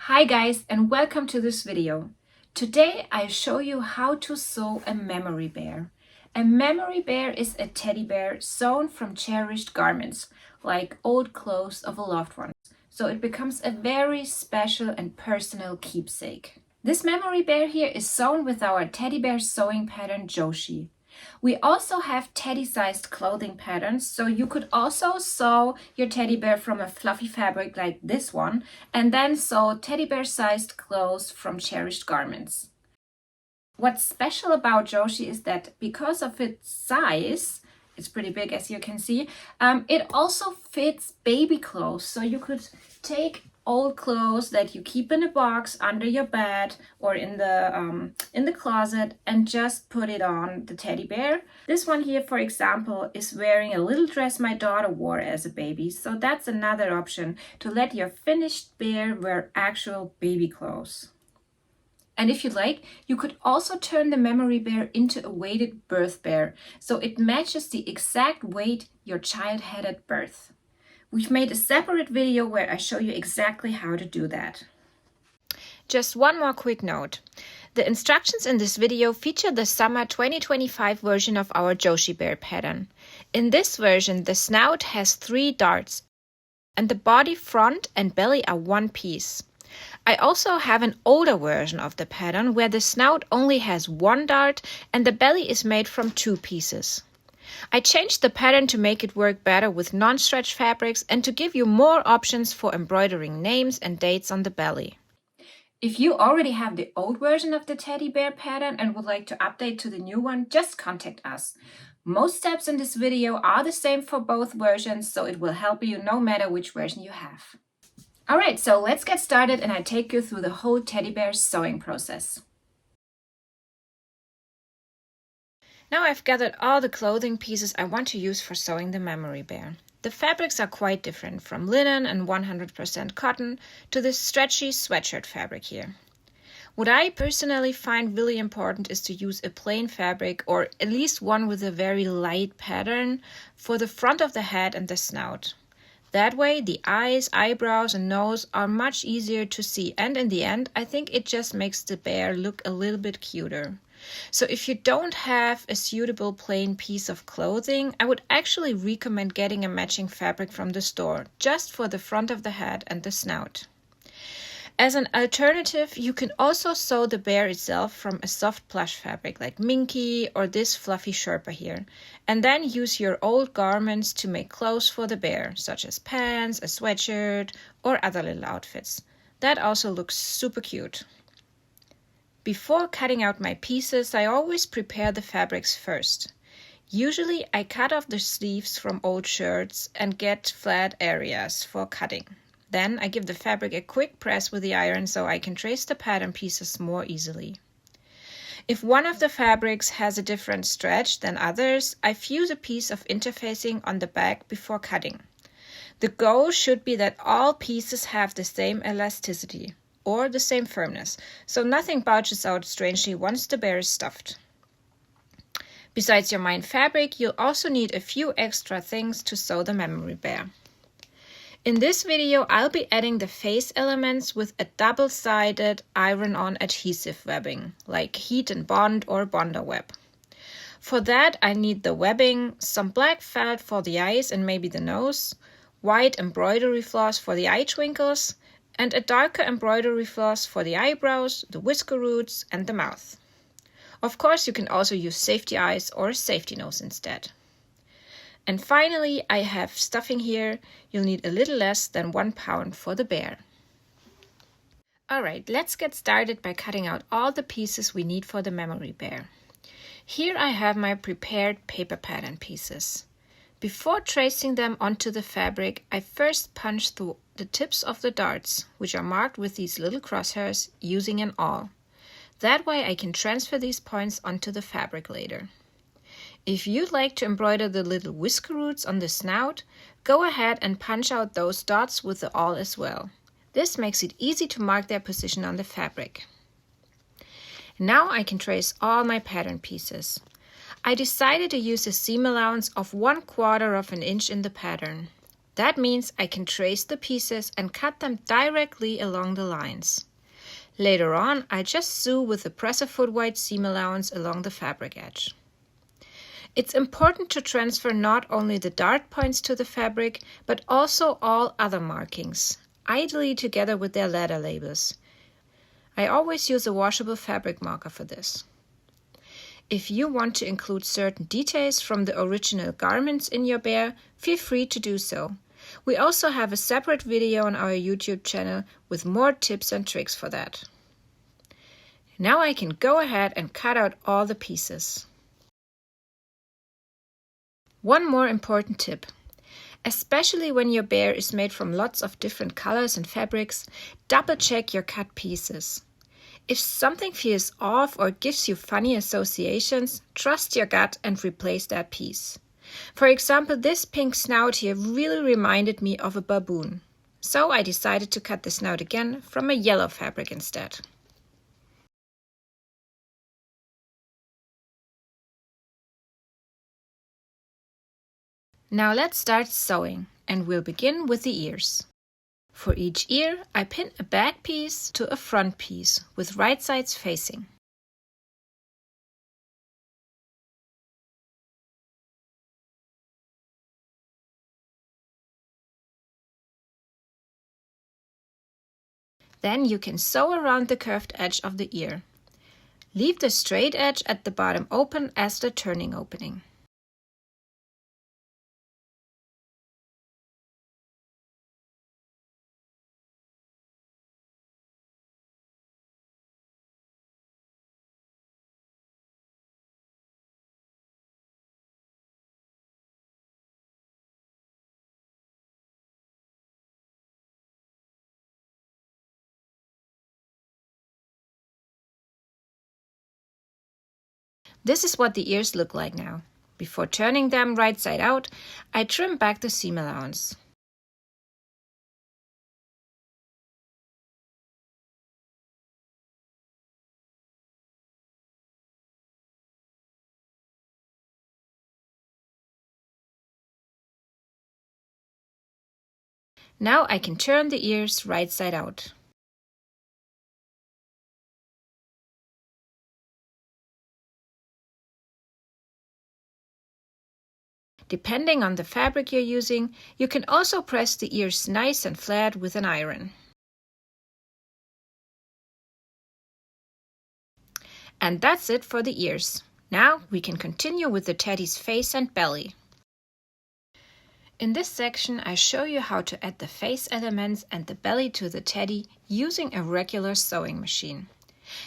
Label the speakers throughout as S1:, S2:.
S1: Hi guys, and welcome to this video. Today I show you how to sew a memory bear. A memory bear is a teddy bear sewn from cherished garments, like old clothes of a loved one. So it becomes a very special and personal keepsake. This memory bear here is sewn with our teddy bear sewing pattern JOSHI. We also have teddy-sized clothing patterns, so you could also sew your teddy bear from a fluffy fabric like this one, and then sew teddy bear-sized clothes from cherished garments. What's special about JOSHI is that because of its size, it's pretty big as you can see, it also fits baby clothes. So you could take old clothes that you keep in a box under your bed or in the closet and just put it on the teddy bear. This one here, for example, is wearing a little dress my daughter wore as a baby. So that's another option to let your finished bear wear actual baby clothes. And if you like, you could also turn the memory bear into a weighted birth bear, so it matches the exact weight your child had at birth. We've made a separate video where I show you exactly how to do that. Just one more quick note. The instructions in this video feature the summer 2025 version of our JOSHI bear pattern. In this version, the snout has 3 darts, and the body, front, and belly are one piece. I also have an older version of the pattern where the snout only has 1 dart and the belly is made from 2 pieces. I changed the pattern to make it work better with non-stretch fabrics and to give you more options for embroidering names and dates on the belly. If you already have the old version of the teddy bear pattern and would like to update to the new one, just contact us. Most steps in this video are the same for both versions, so it will help you no matter which version you have. Alright, so let's get started and I take you through the whole teddy bear sewing process. Now I've gathered all the clothing pieces I want to use for sewing the memory bear. The fabrics are quite different, from linen and 100% cotton to this stretchy sweatshirt fabric here. What I personally find really important is to use a plain fabric, or at least one with a very light pattern, for the front of the head and the snout. That way, the eyes, eyebrows, and nose are much easier to see, and in the end, I think it just makes the bear look a little bit cuter. So if you don't have a suitable plain piece of clothing, I would actually recommend getting a matching fabric from the store, just for the front of the head and the snout. As an alternative, you can also sew the bear itself from a soft plush fabric like minky or this fluffy sherpa here, and then use your old garments to make clothes for the bear, such as pants, a sweatshirt, or other little outfits. That also looks super cute. Before cutting out my pieces, I always prepare the fabrics first. Usually I cut off the sleeves from old shirts and get flat areas for cutting. Then I give the fabric a quick press with the iron so I can trace the pattern pieces more easily. If one of the fabrics has a different stretch than others, I fuse a piece of interfacing on the back before cutting. The goal should be that all pieces have the same elasticity or the same firmness, so nothing bulges out strangely once the bear is stuffed. Besides your mined fabric, you'll also need a few extra things to sew the memory bear. In this video, I'll be adding the face elements with a double-sided iron-on adhesive webbing, like heat and bond or bonder web. For that, I need the webbing, some black felt for the eyes and maybe the nose, white embroidery floss for the eye twinkles, and a darker embroidery floss for the eyebrows, the whisker roots, and the mouth. Of course, you can also use safety eyes or a safety nose instead. And finally, I have stuffing here. You'll need a little less than 1 pound for the bear. Alright, let's get started by cutting out all the pieces we need for the memory bear. Here I have my prepared paper pattern pieces. Before tracing them onto the fabric, I first punch through the tips of the darts, which are marked with these little crosshairs, using an awl. That way I can transfer these points onto the fabric later. If you'd like to embroider the little whisker roots on the snout, go ahead and punch out those dots with the awl as well. This makes it easy to mark their position on the fabric. Now I can trace all my pattern pieces. I decided to use a seam allowance of 1/4 of an inch in the pattern. That means I can trace the pieces and cut them directly along the lines. Later on, I just sew with the press-a-foot wide seam allowance along the fabric edge. It's important to transfer not only the dart points to the fabric, but also all other markings, ideally together with their letter labels. I always use a washable fabric marker for this. If you want to include certain details from the original garments in your bear, feel free to do so. We also have a separate video on our YouTube channel with more tips and tricks for that. Now I can go ahead and cut out all the pieces. One more important tip. Especially when your bear is made from lots of different colors and fabrics, double check your cut pieces. If something feels off or gives you funny associations, trust your gut and replace that piece. For example, this pink snout here really reminded me of a baboon. So I decided to cut the snout again from a yellow fabric instead. Now let's start sewing, and we'll begin with the ears. For each ear, I pin a back piece to a front piece with right sides facing. Then you can sew around the curved edge of the ear. Leave the straight edge at the bottom open as the turning opening. This is what the ears look like now. Before turning them right side out, I trim back the seam allowance. Now I can turn the ears right side out. Depending on the fabric you're using, you can also press the ears nice and flat with an iron. And that's it for the ears. Now we can continue with the teddy's face and belly. In this section, I show you how to add the face elements and the belly to the teddy using a regular sewing machine.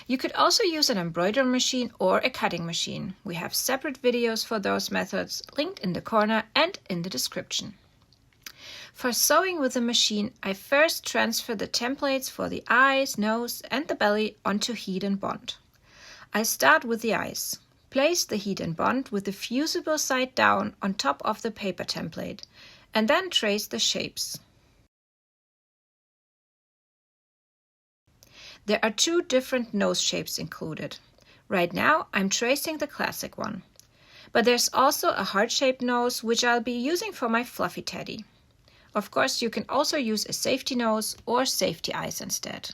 S1: You could also use an embroidery machine or a cutting machine. We have separate videos for those methods linked in the corner and in the description. For sewing with the machine, I first transfer the templates for the eyes, nose and the belly onto heat and bond. I start with the eyes. Place the heat and bond with the fusible side down on top of the paper template and then trace the shapes. There are two different nose shapes included. Right now I'm tracing the classic one. But there's also a heart-shaped nose which I'll be using for my fluffy teddy. Of course, you can also use a safety nose or safety eyes instead.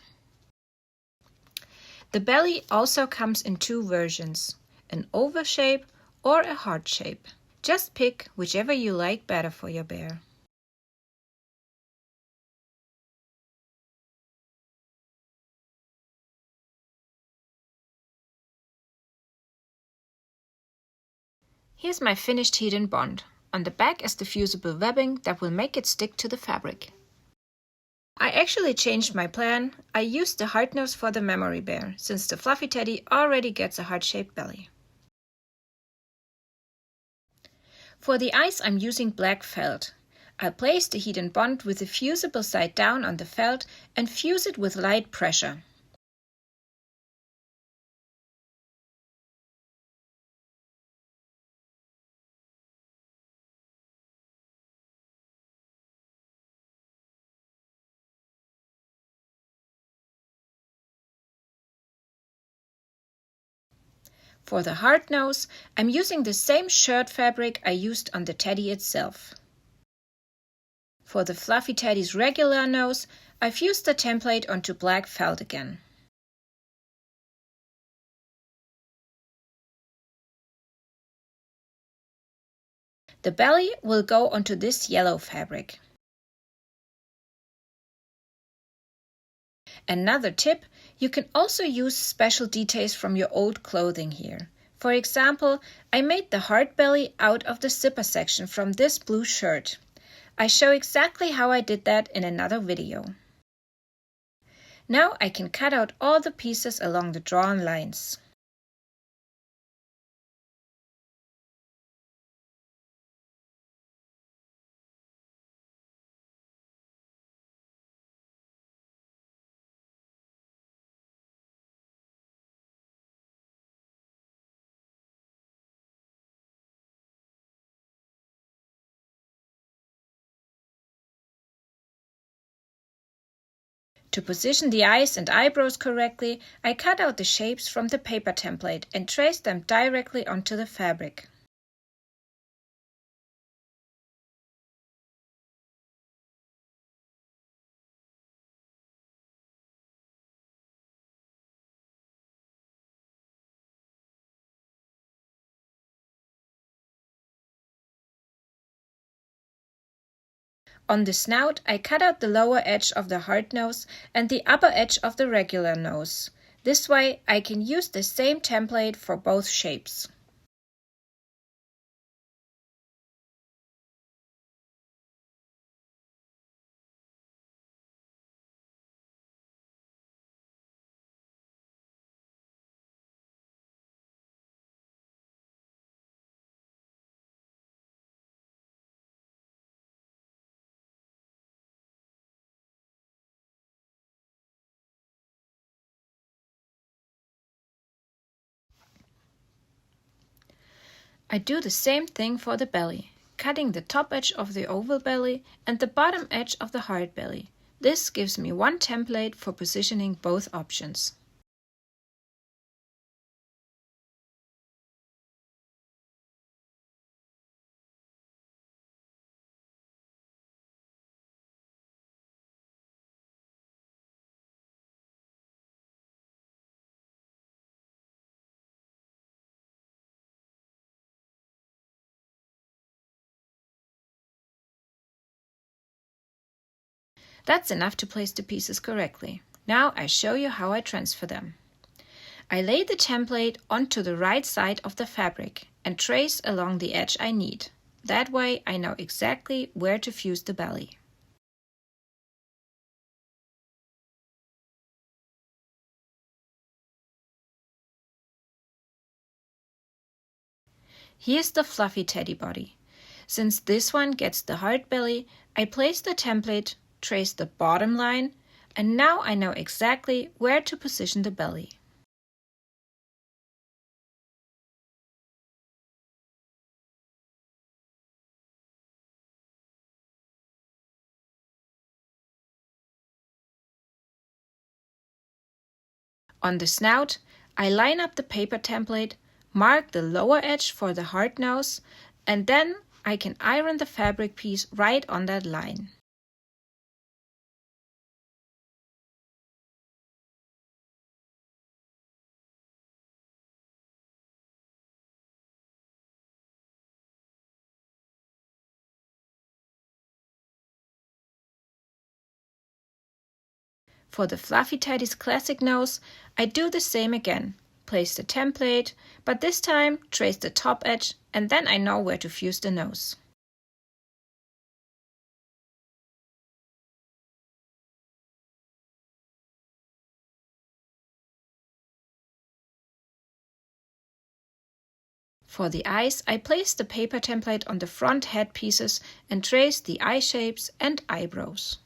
S1: The belly also comes in two versions, an oval shape or a heart shape. Just pick whichever you like better for your bear. Here's my finished heat and bond. On the back is the fusible webbing that will make it stick to the fabric. I actually changed my plan. I used the heart nose for the memory bear, since the fluffy teddy already gets a heart-shaped belly. For the eyes, I'm using black felt. I'll place the heat and bond with the fusible side down on the felt and fuse it with light pressure. For the heart nose, I'm using the same shirt fabric I used on the teddy itself. For the Fluffy Teddy's regular nose, I fused the template onto black felt again. The belly will go onto this yellow fabric. Another tip, you can also use special details from your old clothing here. For example, I made the heart belly out of the zipper section from this blue shirt. I show exactly how I did that in another video. Now I can cut out all the pieces along the drawn lines. To position the eyes and eyebrows correctly, I cut out the shapes from the paper template and traced them directly onto the fabric. On the snout, I cut out the lower edge of the heart nose and the upper edge of the regular nose. This way, I can use the same template for both shapes. I do the same thing for the belly, cutting the top edge of the oval belly and the bottom edge of the heart belly. This gives me one template for positioning both options. That's enough to place the pieces correctly. Now I show you how I transfer them. I lay the template onto the right side of the fabric and trace along the edge I need. That way I know exactly where to fuse the belly. Here's the fluffy teddy body. Since this one gets the heart belly, I place the template, trace the bottom line, and now I know exactly where to position the belly. On the snout, I line up the paper template, mark the lower edge for the heart nose, and then I can iron the fabric piece right on that line. For the Fluffy Teddy's classic nose, I do the same again. Place the template, but this time trace the top edge, and then I know where to fuse the nose. For the eyes, I place the paper template on the front head pieces and trace the eye shapes and eyebrows.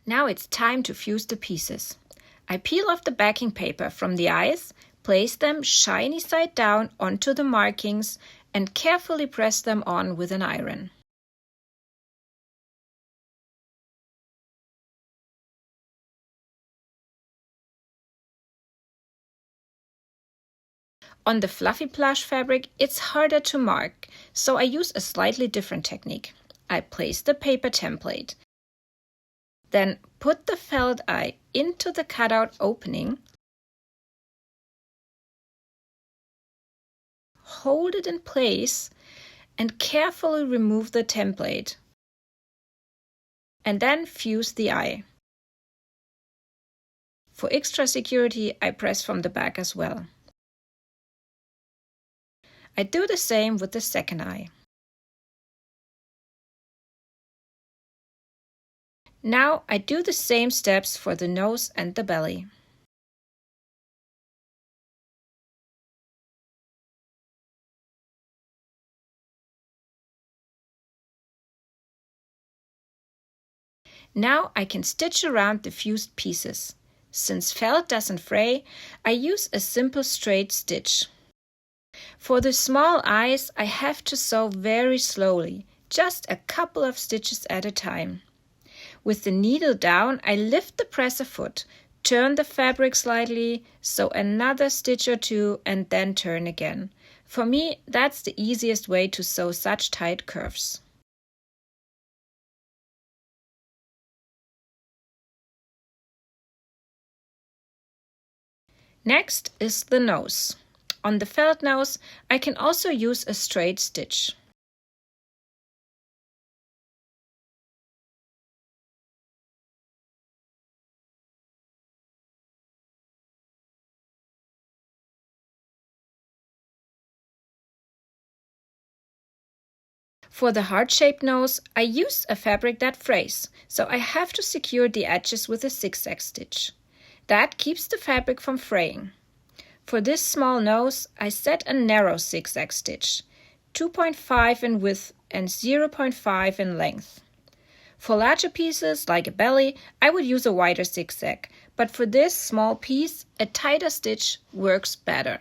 S1: Now it's time to fuse the pieces. I peel off the backing paper from the eyes, place them shiny side down onto the markings, and carefully press them on with an iron. On the fluffy plush fabric, it's harder to mark, so I use a slightly different technique. I place the paper template, then put the felt eye into the cutout opening, hold it in place, and carefully remove the template, and then fuse the eye. For extra security, I press from the back as well. I do the same with the second eye. Now I do the same steps for the nose and the belly. Now I can stitch around the fused pieces. Since felt doesn't fray, I use a simple straight stitch. For the small eyes, I have to sew very slowly, just a couple of stitches at a time. With the needle down, I lift the presser foot, turn the fabric slightly, sew another stitch or two, and then turn again. For me, that's the easiest way to sew such tight curves. Next is the nose. On the felt nose, I can also use a straight stitch. For the heart-shaped nose, I use a fabric that frays, so I have to secure the edges with a zigzag stitch. That keeps the fabric from fraying. For this small nose, I set a narrow zigzag stitch, 2.5 in width and 0.5 in length. For larger pieces, like a belly, I would use a wider zigzag, but for this small piece, a tighter stitch works better.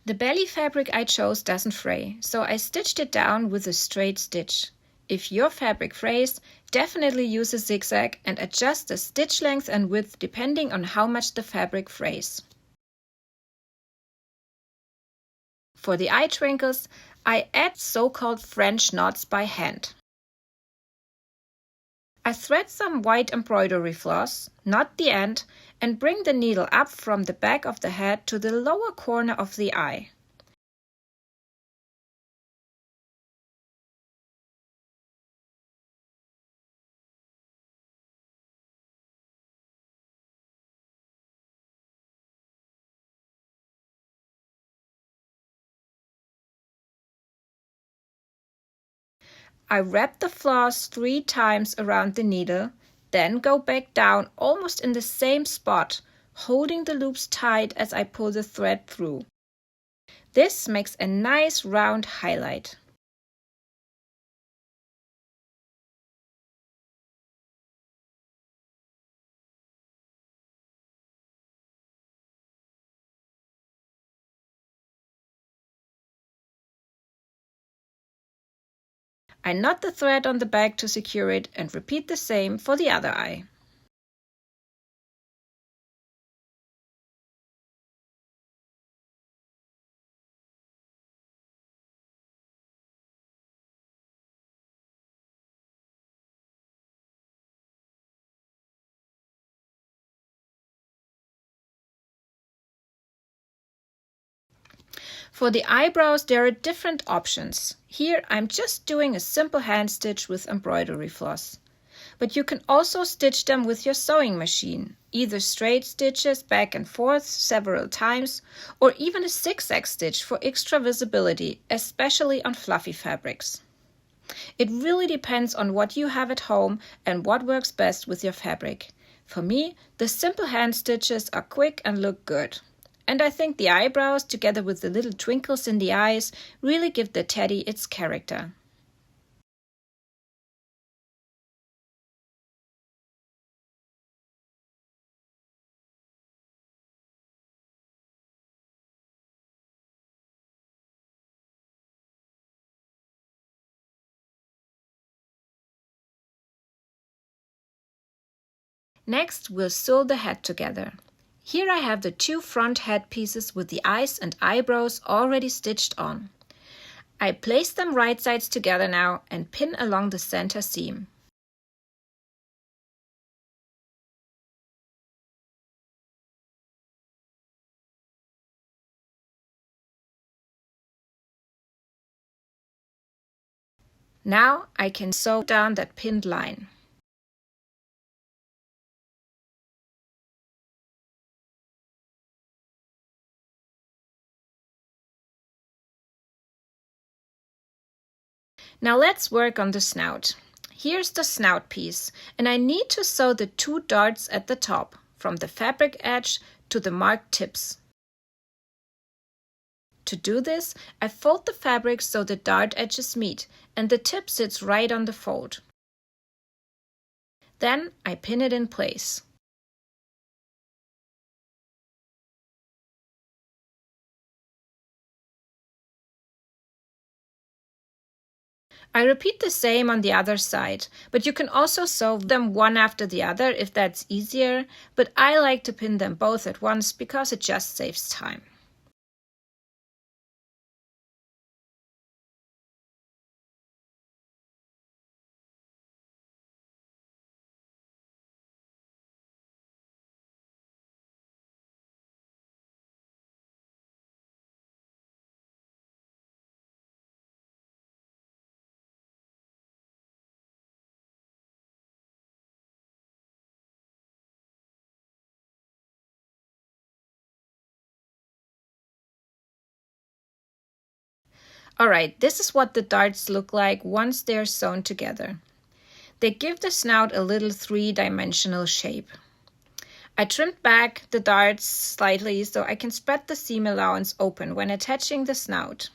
S1: The belly fabric I chose doesn't fray, so I stitched it down with a straight stitch. If your fabric frays, definitely use a zigzag and adjust the stitch length and width depending on how much the fabric frays. For the eye twinkles, I add so-called French knots by hand. I thread some white embroidery floss, knot the end, and bring the needle up from the back of the head to the lower corner of the eye. I wrap the floss 3 times around the needle, then go back down almost in the same spot, holding the loops tight as I pull the thread through. This makes a nice round highlight. I knot the thread on the back to secure it and repeat the same for the other eye. For the eyebrows, there are different options. Here I'm just doing a simple hand stitch with embroidery floss. But you can also stitch them with your sewing machine, either straight stitches back and forth several times, or even a zigzag stitch for extra visibility, especially on fluffy fabrics. It really depends on what you have at home and what works best with your fabric. For me, the simple hand stitches are quick and look good. And I think the eyebrows, together with the little twinkles in the eyes, really give the teddy its character. Next, we'll sew the head together. Here I have the two front head pieces with the eyes and eyebrows already stitched on. I place them right sides together now and pin along the center seam. Now I can sew down that pinned line. Now let's work on the snout. Here's the snout piece, and I need to sew the two darts at the top, from the fabric edge to the marked tips. To do this, I fold the fabric so the dart edges meet, and the tip sits right on the fold. Then I pin it in place. I repeat the same on the other side, but you can also sew them one after the other if that's easier, but I like to pin them both at once because it just saves time. Alright, this is what the darts look like once they're sewn together. They give the snout a little three-dimensional shape. I trimmed back the darts slightly so I can spread the seam allowance open when attaching the snout.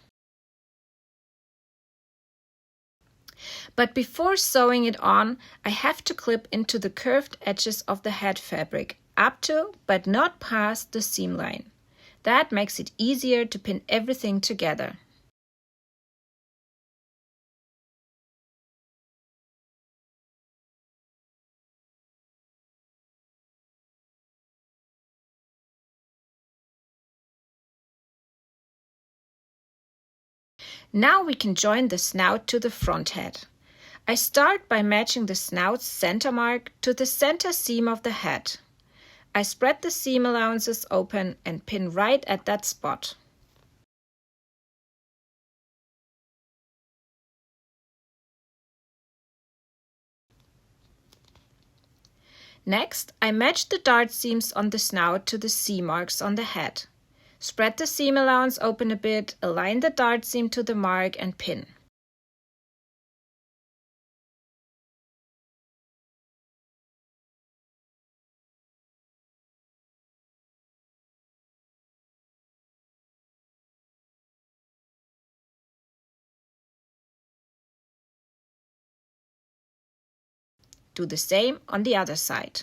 S1: But before sewing it on, I have to clip into the curved edges of the head fabric, up to but not past the seam line. That makes it easier to pin everything together. Now we can join the snout to the front head. I start by matching the snout's center mark to the center seam of the head. I spread the seam allowances open and pin right at that spot. Next, I match the dart seams on the snout to the seam marks on the head. Spread the seam allowance open a bit, align the dart seam to the mark and pin. Do the same on the other side.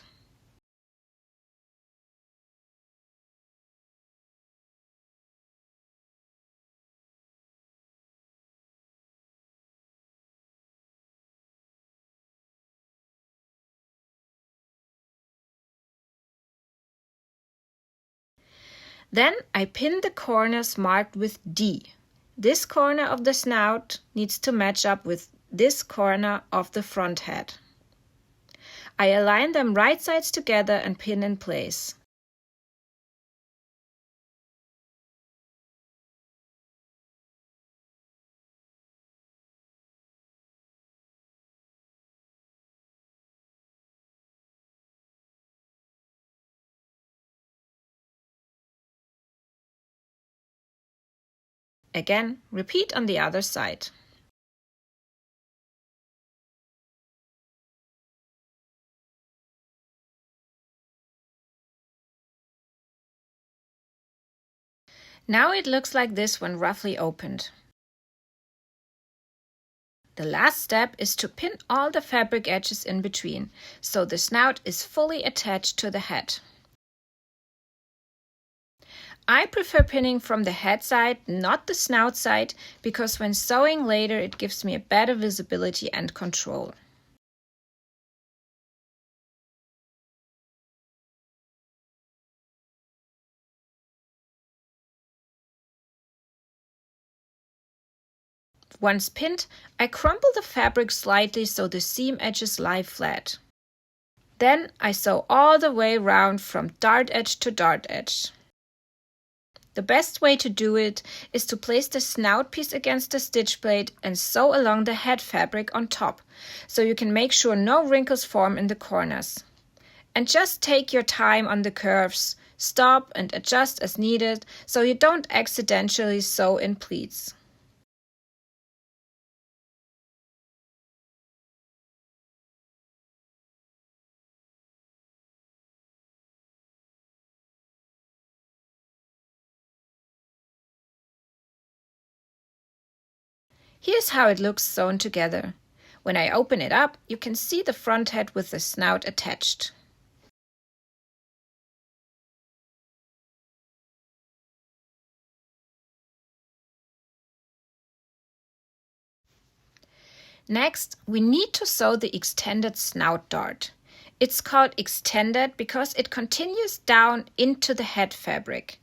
S1: Then I pin the corners marked with D. This corner of the snout needs to match up with this corner of the front head. I align them right sides together and pin in place. Again, repeat on the other side. Now it looks like this when roughly opened. The last step is to pin all the fabric edges in between, so the snout is fully attached to the head. I prefer pinning from the head side, not the snout side, because when sewing later it gives me a better visibility and control. Once pinned, I crumple the fabric slightly so the seam edges lie flat. Then I sew all the way round from dart edge to dart edge. The best way to do it is to place the snout piece against the stitch plate and sew along the head fabric on top, so you can make sure no wrinkles form in the corners. And just take your time on the curves, stop and adjust as needed so you don't accidentally sew in pleats. Here's how it looks sewn together. When I open it up, you can see the front head with the snout attached. Next, we need to sew the extended snout dart. It's called extended because it continues down into the head fabric.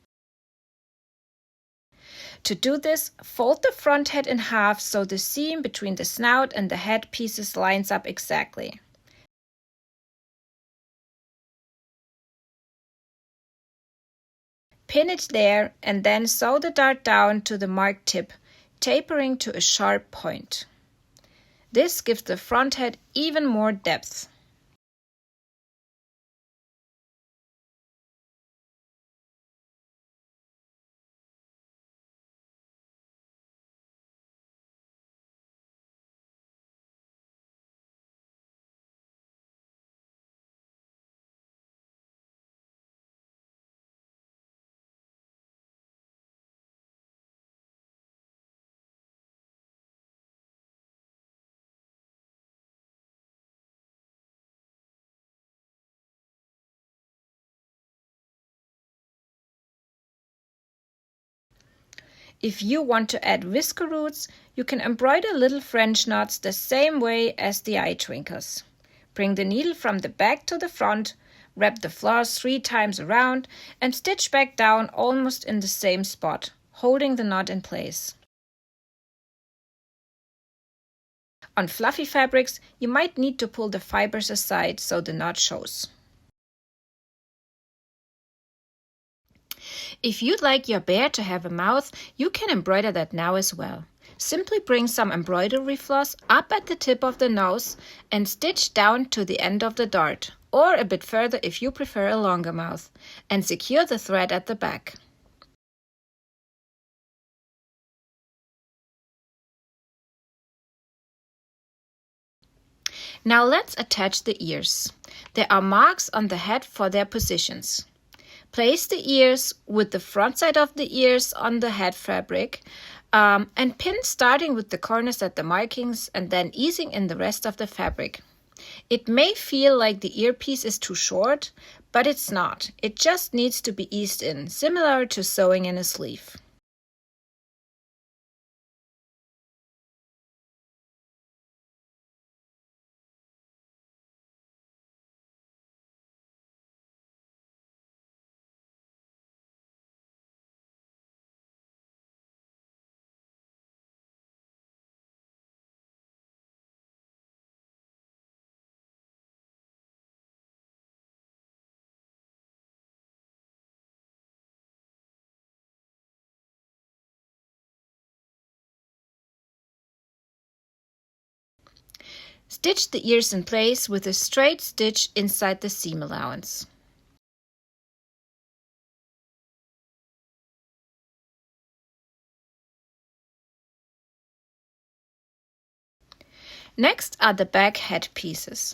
S1: To do this, fold the front head in half so the seam between the snout and the head pieces lines up exactly. Pin it there and then sew the dart down to the marked tip, tapering to a sharp point. This gives the front head even more depth. If you want to add whisker roots, you can embroider little French knots the same way as the eye twinkles. Bring the needle from the back to the front, wrap the floss 3 times around, and stitch back down almost in the same spot, holding the knot in place. On fluffy fabrics, you might need to pull the fibers aside so the knot shows. If you'd like your bear to have a mouth, you can embroider that now as well. Simply bring some embroidery floss up at the tip of the nose and stitch down to the end of the dart, or a bit further if you prefer a longer mouth, and secure the thread at the back. Now let's attach the ears. There are marks on the head for their positions. Place the ears with the front side of the ears on the head fabric and pin starting with the corners at the markings and then easing in the rest of the fabric. It may feel like the earpiece is too short, but it's not. It just needs to be eased in, similar to sewing in a sleeve. Stitch the ears in place with a straight stitch inside the seam allowance. Next are the back head pieces.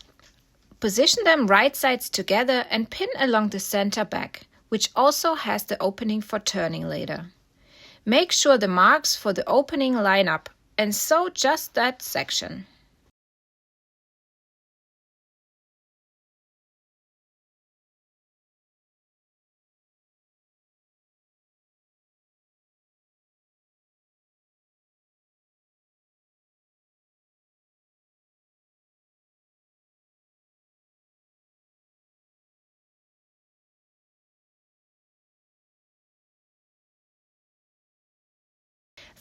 S1: Position them right sides together and pin along the center back, which also has the opening for turning later. Make sure the marks for the opening line up and sew just that section.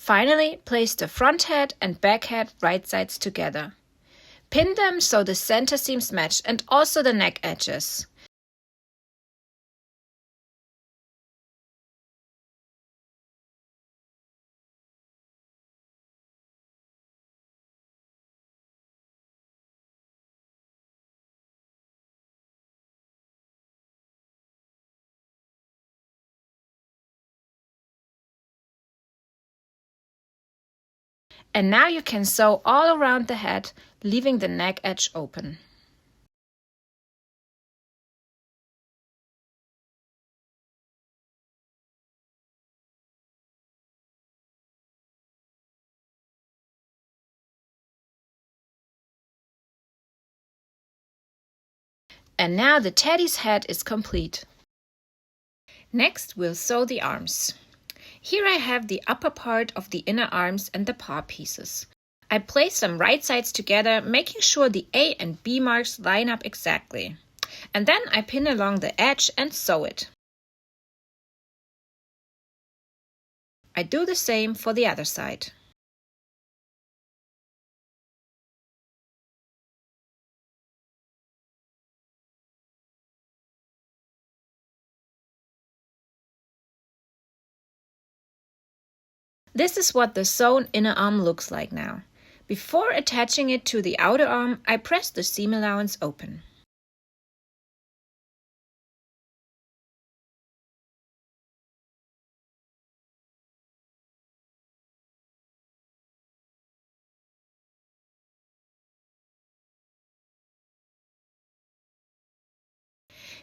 S1: Finally, place the front head and back head right sides together. Pin them so the center seams match and also the neck edges. And now you can sew all around the head, leaving the neck edge open. And now the teddy's head is complete. Next, we'll sew the arms. Here I have the upper part of the inner arms and the paw pieces. I place them right sides together, making sure the A and B marks line up exactly. And then I pin along the edge and sew it. I do the same for the other side. This is what the sewn inner arm looks like now. Before attaching it to the outer arm, I press the seam allowance open.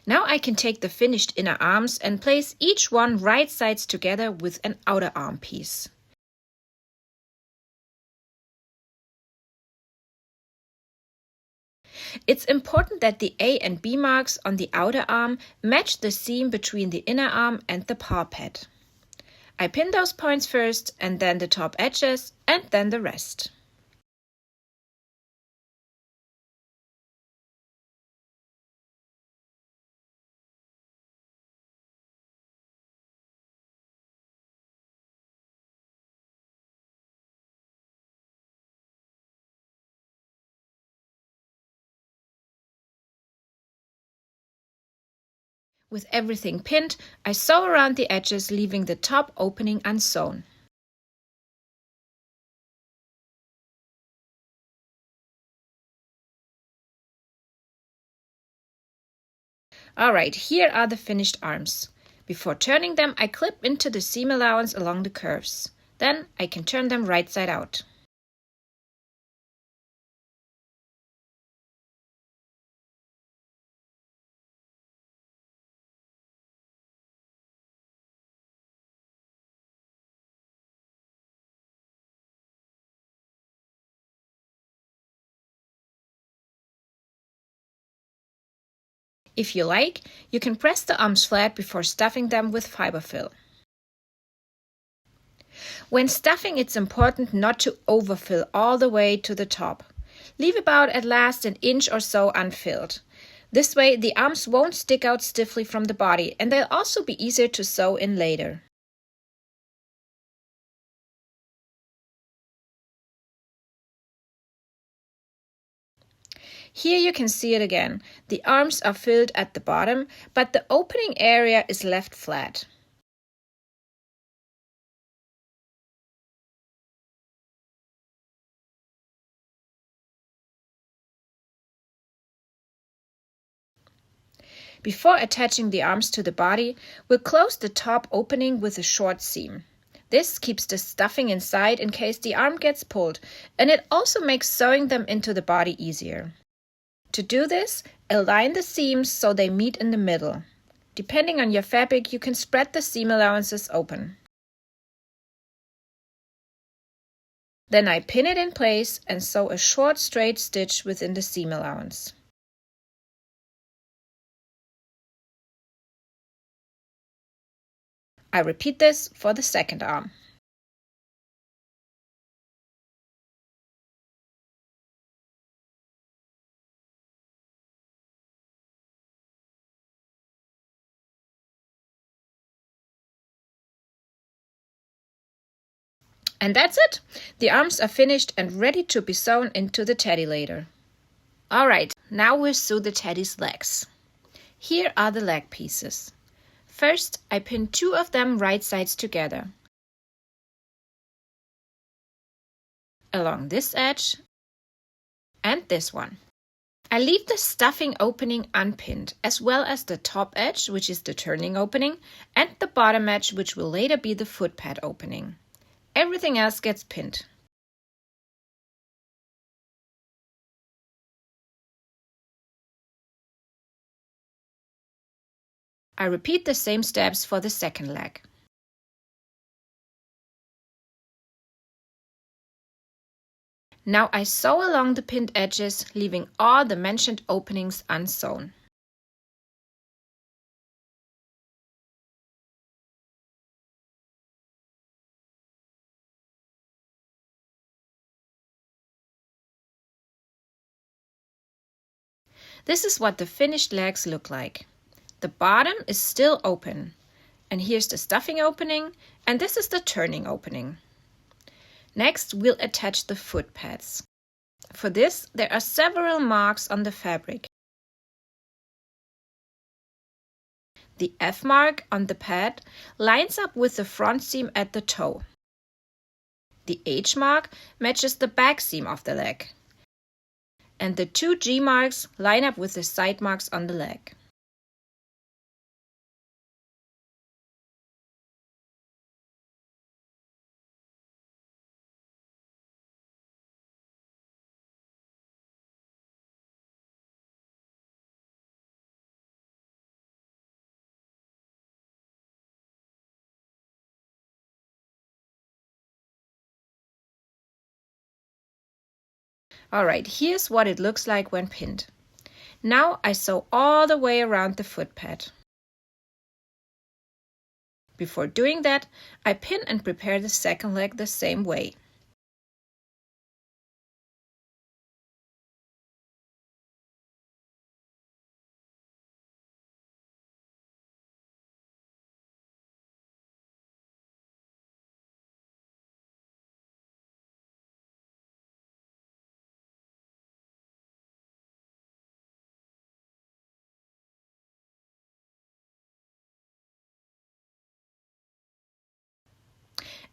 S1: Now I can take the finished inner arms and place each one right sides together with an outer arm piece. It's important that the A and B marks on the outer arm match the seam between the inner arm and the paw pad. I pin those points first and then the top edges and then the rest. With everything pinned, I sew around the edges, leaving the top opening unsewn. Alright, here are the finished arms. Before turning them, I clip into the seam allowance along the curves. Then I can turn them right side out. If you like, you can press the arms flat before stuffing them with fiber fill. When stuffing, it's important not to overfill all the way to the top. Leave about at last an inch or so unfilled. This way, the arms won't stick out stiffly from the body, and they'll also be easier to sew in later. Here you can see it again. The arms are filled at the bottom, but the opening area is left flat. Before attaching the arms to the body, we'll close the top opening with a short seam. This keeps the stuffing inside in case the arm gets pulled, and it also makes sewing them into the body easier. To do this, align the seams so they meet in the middle. Depending on your fabric, you can spread the seam allowances open. Then I pin it in place and sew a short straight stitch within the seam allowance. I repeat this for the second arm. And that's it! The arms are finished and ready to be sewn into the teddy later. Alright, now we'll sew the teddy's legs. Here are the leg pieces. First, I pin 2 of them right sides together. Along this edge and this one. I leave the stuffing opening unpinned, as well as the top edge, which is the turning opening, and the bottom edge, which will later be the foot pad opening. Everything else gets pinned. I repeat the same steps for the second leg. Now I sew along the pinned edges, leaving all the mentioned openings unsewn. This is what the finished legs look like. The bottom is still open, and here's the stuffing opening, and this is the turning opening. Next, we'll attach the foot pads. For this, there are several marks on the fabric. The F mark on the pad lines up with the front seam at the toe. The H mark matches the back seam of the leg. And the 2 G marks line up with the side marks on the leg. Alright, here's what it looks like when pinned. Now I sew all the way around the foot pad. Before doing that, I pin and prepare the second leg the same way.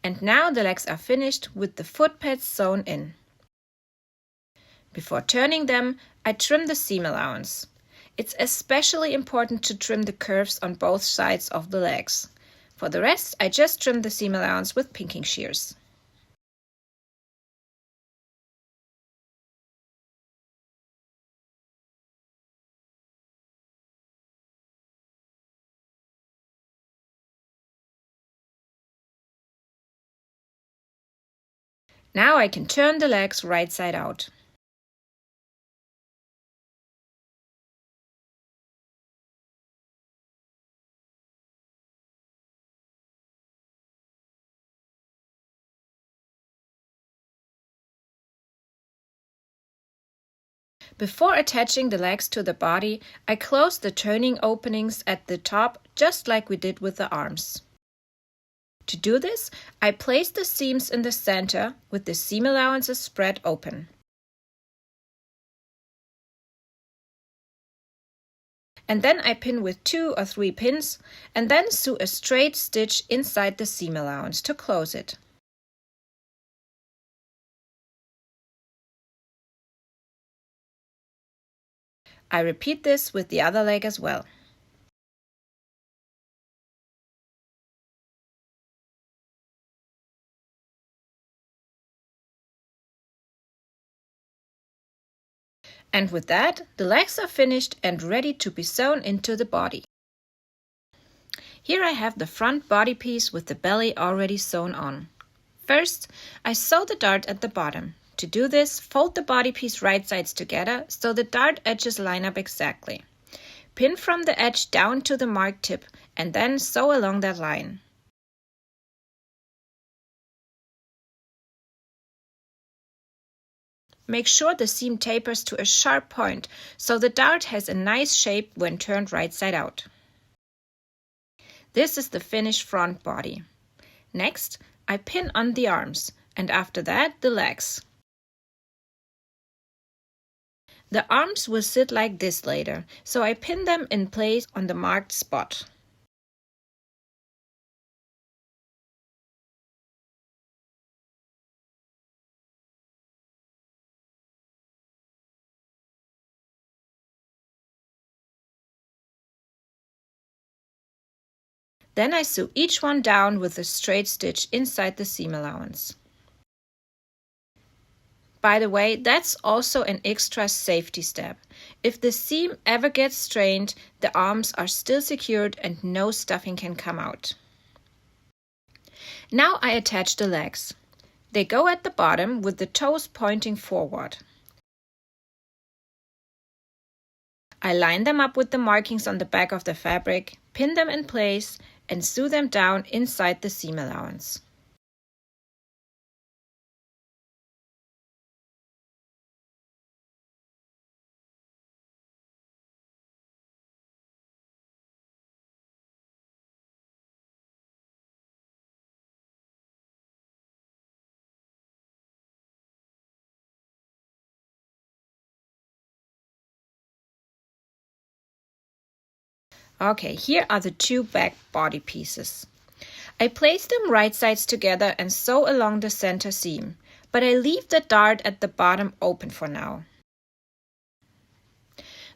S1: And now the legs are finished with the foot pads sewn in. Before turning them, I trim the seam allowance. It's especially important to trim the curves on both sides of the legs. For the rest, I just trim the seam allowance with pinking shears. Now I can turn the legs right side out. Before attaching the legs to the body, I close the turning openings at the top just like we did with the arms. To do this, I place the seams in the center with the seam allowances spread open. And then I pin with 2 or 3 pins and then sew a straight stitch inside the seam allowance to close it. I repeat this with the other leg as well. And with that, the legs are finished and ready to be sewn into the body. Here I have the front body piece with the belly already sewn on. First, I sew the dart at the bottom. To do this, fold the body piece right sides together so the dart edges line up exactly. Pin from the edge down to the marked tip and then sew along that line. Make sure the seam tapers to a sharp point so the dart has a nice shape when turned right side out. This is the finished front body. Next, I pin on the arms and after that the legs. The arms will sit like this later, so I pin them in place on the marked spot. Then I sew each one down with a straight stitch inside the seam allowance. By the way, that's also an extra safety step. If the seam ever gets strained, the arms are still secured and no stuffing can come out. Now I attach the legs. They go at the bottom with the toes pointing forward. I line them up with the markings on the back of the fabric, pin them in place, and sew them down inside the seam allowance. Okay, here are the two back body pieces. I place them right sides together and sew along the center seam, but I leave the dart at the bottom open for now.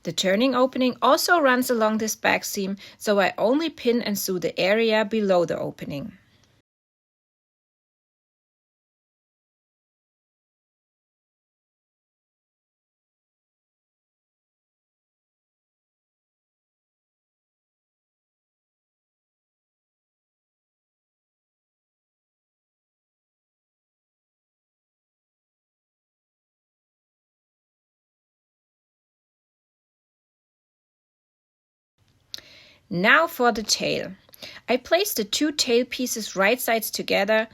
S1: The turning opening also runs along this back seam, so I only pin and sew the area below the opening. Now for the tail. I place the two tail pieces right sides together,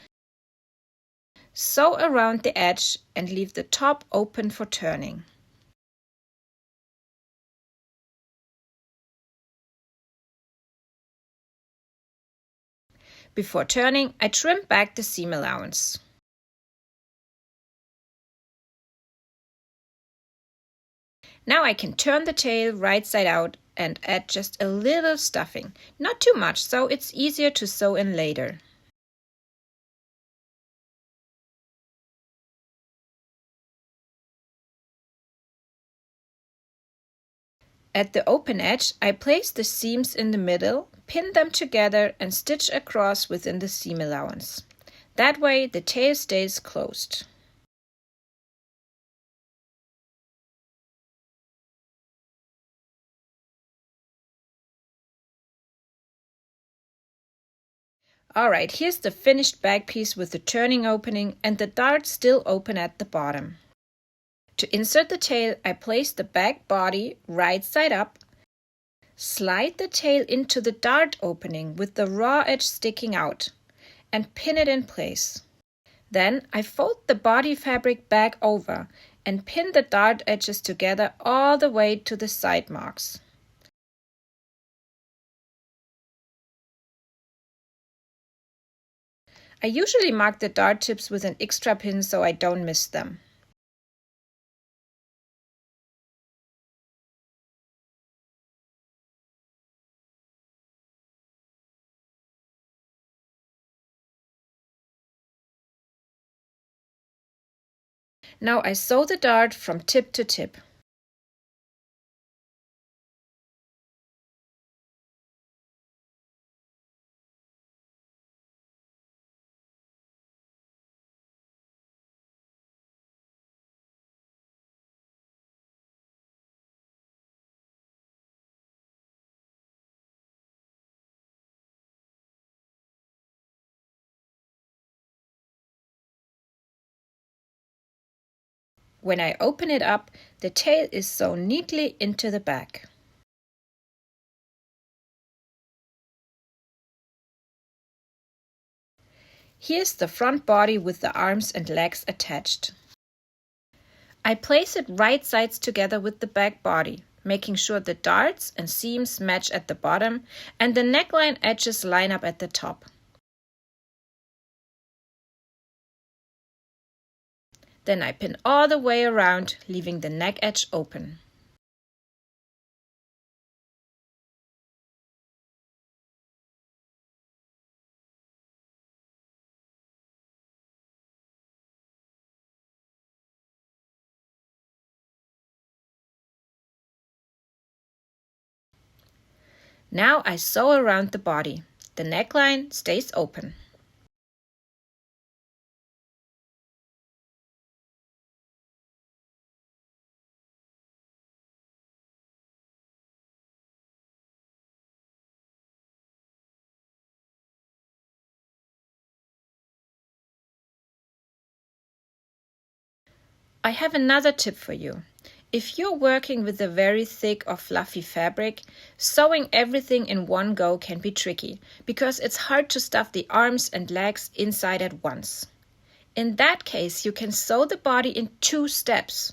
S1: sew around the edge and leave the top open for turning. Before turning, I trim back the seam allowance. Now I can turn the tail right side out and add just a little stuffing. Not too much, so it's easier to sew in later. At the open edge, I place the seams in the middle, pin them together and stitch across within the seam allowance. That way the tail stays closed. Alright, here's the finished back piece with the turning opening and the dart still open at the bottom. To insert the tail, I place the back body right side up, slide the tail into the dart opening with the raw edge sticking out, and pin it in place. Then I fold the body fabric back over and pin the dart edges together all the way to the side marks. I usually mark the dart tips with an extra pin so I don't miss them. Now I sew the dart from tip to tip. When I open it up, the tail is sewn neatly into the back. Here's the front body with the arms and legs attached. I place it right sides together with the back body, making sure the darts and seams match at the bottom and the neckline edges line up at the top. Then I pin all the way around, leaving the neck edge open. Now I sew around the body. The neckline stays open. I have another tip for you. If you're working with a very thick or fluffy fabric, sewing everything in one go can be tricky because it's hard to stuff the arms and legs inside at once. In that case, you can sew the body in 2 steps.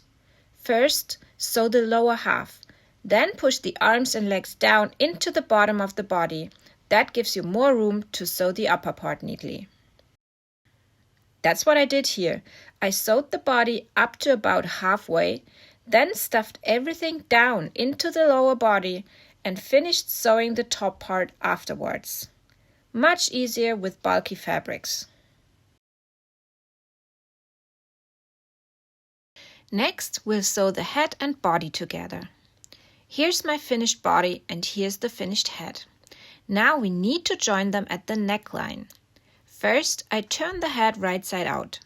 S1: First, sew the lower half. Then push the arms and legs down into the bottom of the body. That gives you more room to sew the upper part neatly. That's what I did here. I sewed the body up to about halfway, then stuffed everything down into the lower body and finished sewing the top part afterwards. Much easier with bulky fabrics. Next, we'll sew the head and body together. Here's my finished body and here's the finished head. Now we need to join them at the neckline. First, I turn the head right side out.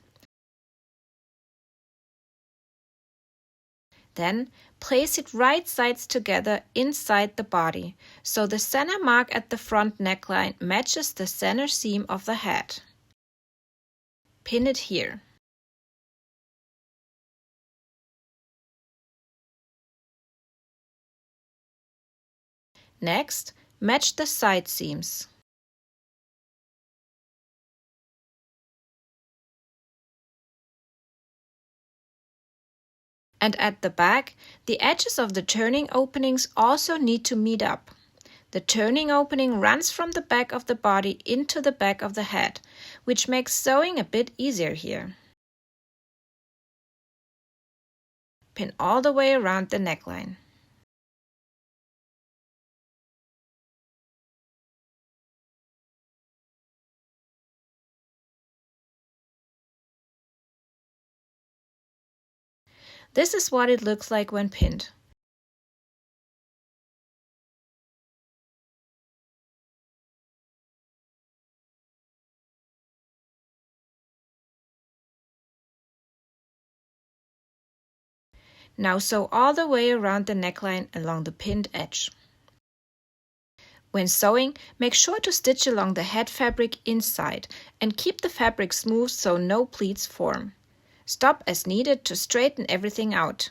S1: Then, place it right sides together inside the body, so the center mark at the front neckline matches the center seam of the head. Pin it here. Next, match the side seams. And at the back, the edges of the turning openings also need to meet up. The turning opening runs from the back of the body into the back of the head, which makes sewing a bit easier here. Pin all the way around the neckline. This is what it looks like when pinned. Now sew all the way around the neckline along the pinned edge. When sewing, make sure to stitch along the head fabric inside and keep the fabric smooth so no pleats form. Stop as needed to straighten everything out.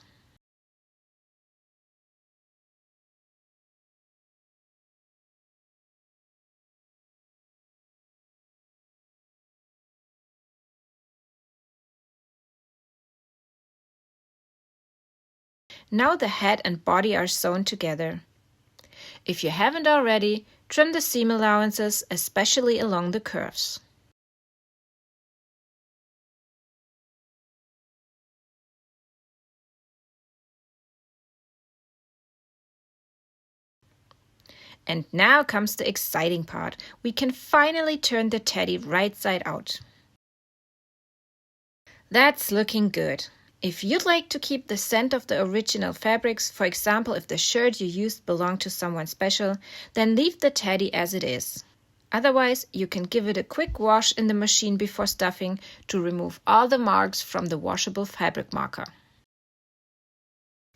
S1: Now the head and body are sewn together. If you haven't already, trim the seam allowances, especially along the curves. And now comes the exciting part. We can finally turn the teddy right side out. That's looking good. If you'd like to keep the scent of the original fabrics, for example if the shirt you used belonged to someone special, then leave the teddy as it is. Otherwise, you can give it a quick wash in the machine before stuffing to remove all the marks from the washable fabric marker.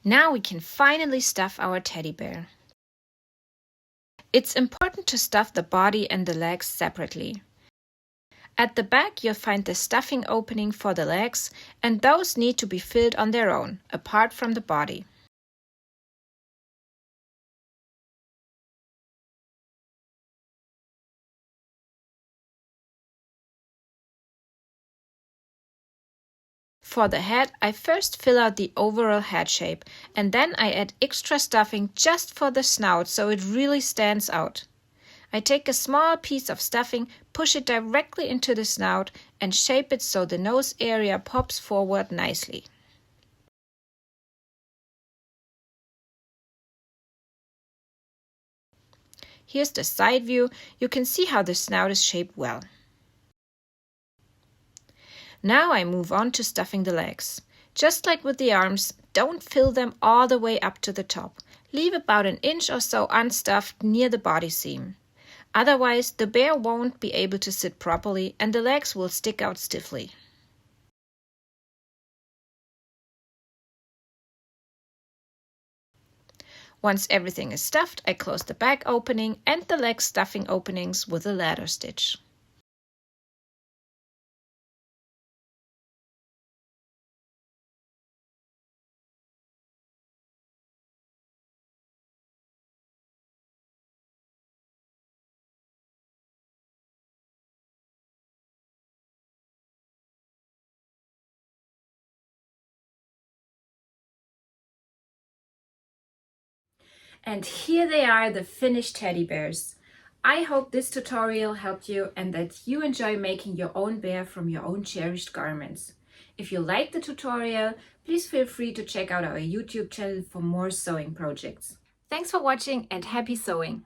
S1: Now we can finally stuff our teddy bear. It's important to stuff the body and the legs separately. At the back you'll find the stuffing opening for the legs, and those need to be filled on their own, apart from the body. For the head, I first fill out the overall head shape, and then I add extra stuffing just for the snout so it really stands out. I take a small piece of stuffing, push it directly into the snout, and shape it so the nose area pops forward nicely. Here's the side view. You can see how the snout is shaped well. Now I move on to stuffing the legs. Just like with the arms, don't fill them all the way up to the top. Leave about an inch or so unstuffed near the body seam. Otherwise, the bear won't be able to sit properly and the legs will stick out stiffly. Once everything is stuffed, I close the back opening and the leg stuffing openings with a ladder stitch. And here they are, the finished teddy bears. I hope this tutorial helped you and that you enjoy making your own bear from your own cherished garments. If you liked the tutorial, please feel free to check out our YouTube channel for more sewing projects. Thanks for watching and happy sewing!